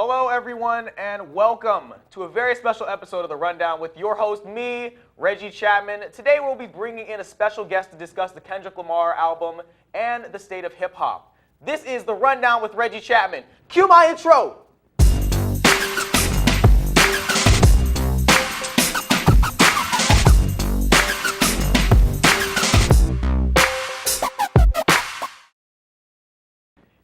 Hello, everyone, and welcome to a very special episode of The Rundown with your host, me, Reggie Chatman. Today, we'll be bringing in a special guest to discuss the Kendrick Lamar album and the state of hip-hop. This is The Rundown with Reggie Chatman. Cue my intro!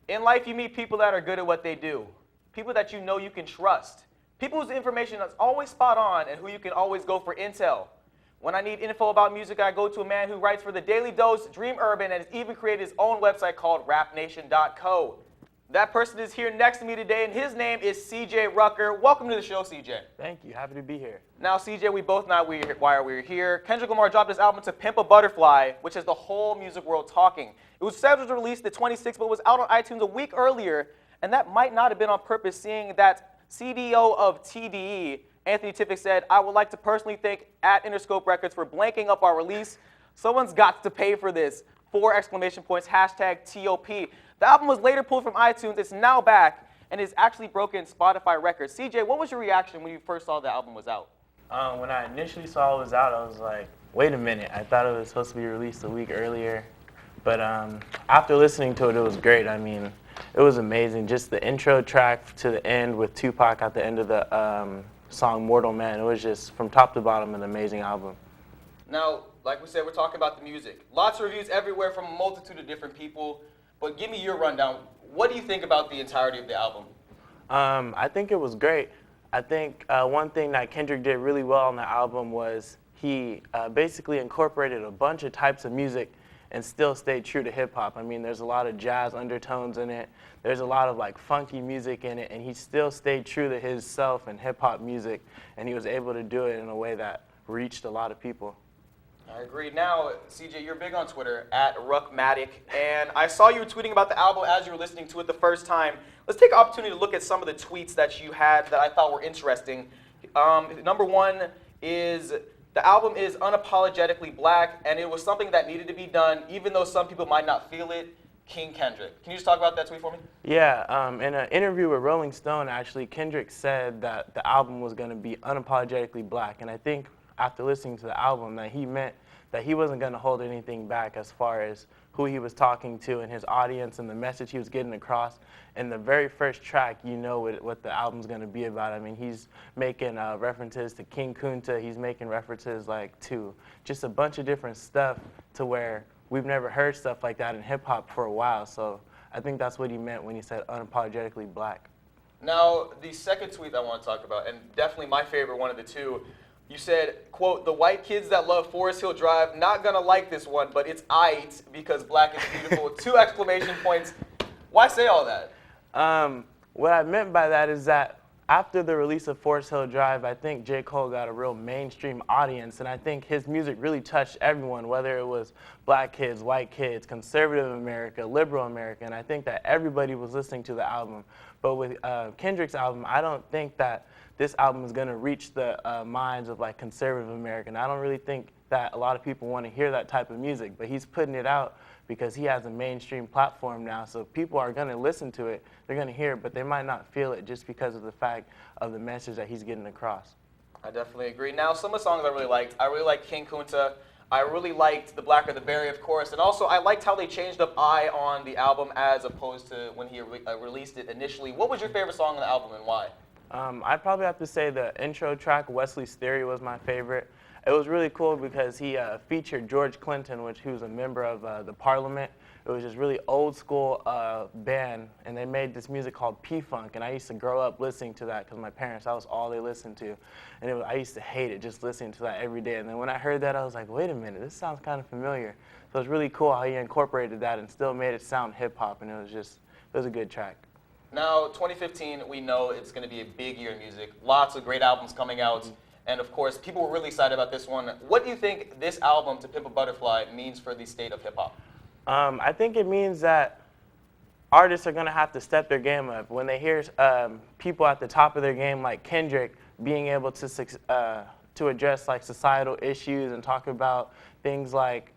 In life, you meet people that are good at what they do. People that you know you can trust. People whose information is always spot on and who you can always go for intel. When I need info about music, I go to a man who writes for the Daily Dose, Dream Urban, and has even created his own website called rapnation.co. That person is here next to me today, and his name is CJ Rucker. Welcome to the show, CJ. Thank you. Happy to be here. Now, CJ, we both know why we're here. Kendrick Lamar dropped his album To Pimp a Butterfly, which has the whole music world talking. It was scheduled to release the 26th, but was out on iTunes a week earlier, and that might not have been on purpose, seeing that CDO of TDE, Anthony Tiffick, said, "I would like to personally thank at Interscope Records for blanking up our release. Someone's got to pay for this. 4 exclamation points, hashtag TOP. The album was later pulled from iTunes. It's now back and is actually broken Spotify records. CJ, what was your reaction when you first saw the album was out? When I initially saw it was out, I was like, wait a minute. I thought it was supposed to be released a week earlier. But after listening to it, it was great. I mean, it was amazing. Just the intro track to the end with Tupac at the end of the song Mortal Man. It was just, from top to bottom, an amazing album. Now, like we said, we're talking about the music. Lots of reviews everywhere from a multitude of different people. But give me your rundown. What do you think about the entirety of the album? I think it was great. I think one thing that Kendrick did really well on the album was he basically incorporated a bunch of types of music and still stayed true to hip-hop. I mean, there's a lot of jazz undertones in it. There's a lot of like funky music in it, and he still stayed true to his self and hip-hop music, and he was able to do it in a way that reached a lot of people. I agree. Now, CJ, you're big on Twitter, at Ruckmatic, and I saw you tweeting about the album as you were listening to it the first time. Let's take an opportunity to look at some of the tweets that you had that I thought were interesting. Number one is, the album is unapologetically black, and it was something that needed to be done, even though some people might not feel it. King Kendrick. Can you just talk about that tweet for me? Yeah, in an interview with Rolling Stone, actually, Kendrick said that the album was going to be unapologetically black, and I think after listening to the album that he meant that he wasn't going to hold anything back as far as who he was talking to and his audience and the message he was getting across. In the very first track, you know what the album's going to be about. I mean, he's making references to King Kunta. He's making references like to just a bunch of different stuff to where we've never heard stuff like that in hip-hop for a while. So I think that's what he meant when he said unapologetically black. Now, the second tweet I want to talk about, and definitely my favorite one of the two, you said, quote, "The white kids that love Forest Hill Drive, not gonna like this one, but it's aight because black is beautiful." 2 exclamation points. Why say all that? What I meant by that is that after the release of Forest Hill Drive, I think J. Cole got a real mainstream audience, and I think his music really touched everyone, whether it was black kids, white kids, conservative America, liberal America, and I think that everybody was listening to the album. But with Kendrick's album, I don't think that this album is going to reach the minds of like conservative America. And I don't really think that a lot of people want to hear that type of music, but he's putting it out because he has a mainstream platform now. So people are going to listen to it, they're going to hear it, but they might not feel it just because of the fact of the message that he's getting across. I definitely agree. Now, some of the songs I really liked King Kunta. I really liked The Blacker the Berry, of course, and also I liked how they changed up I on the album as opposed to when he released it initially. What was your favorite song on the album and why? I'd probably have to say the intro track, Wesley's Theory, was my favorite. It was really cool because he featured George Clinton, who was a member of the Parliament. It was just really old school band, and they made this music called P-Funk, and I used to grow up listening to that because my parents, that was all they listened to. And I used to hate it, just listening to that every day. And then when I heard that, I was like, wait a minute, this sounds kind of familiar. So it was really cool how he incorporated that and still made it sound hip-hop, and it was a good track. Now, 2015, we know it's going to be a big year in music. Lots of great albums coming out. And of course, people were really excited about this one. What do you think this album, To Pimp a Butterfly, means for the state of hip-hop? I think it means that artists are going to have to step their game up. When they hear people at the top of their game like Kendrick being able to address like societal issues and talk about things like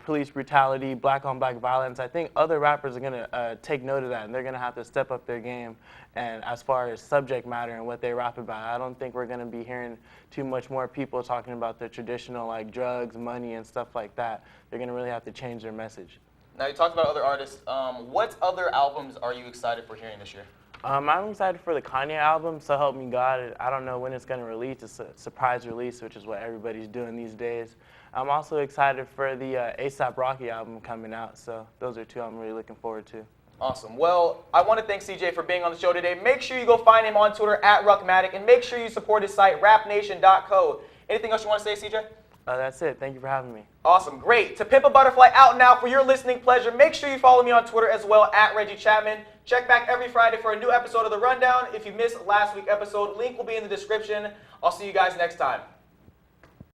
police brutality, black-on-black violence. I think other rappers are going to take note of that, and they're going to have to step up their game. And as far as subject matter and what they rap about, I don't think we're going to be hearing too much more people talking about the traditional like drugs, money, and stuff like that. They're going to really have to change their message. Now, you talked about other artists. What other albums are you excited for hearing this year? I'm excited for the Kanye album, So Help Me God. I don't know when it's going to release. It's a surprise release, which is what everybody's doing these days. I'm also excited for the A$AP Rocky album coming out. So those are two I'm really looking forward to. Awesome. Well, I want to thank CJ for being on the show today. Make sure you go find him on Twitter @Ruckmatic, and make sure you support his site, rapnation.co. Anything else you want to say, CJ? That's it. Thank you for having me. Awesome. Great. To Pimp a Butterfly out now for your listening pleasure. Make sure you follow me on Twitter as well, @Reggie Chatman. Check back every Friday for a new episode of The Rundown. If you missed last week's episode, link will be in the description. I'll see you guys next time.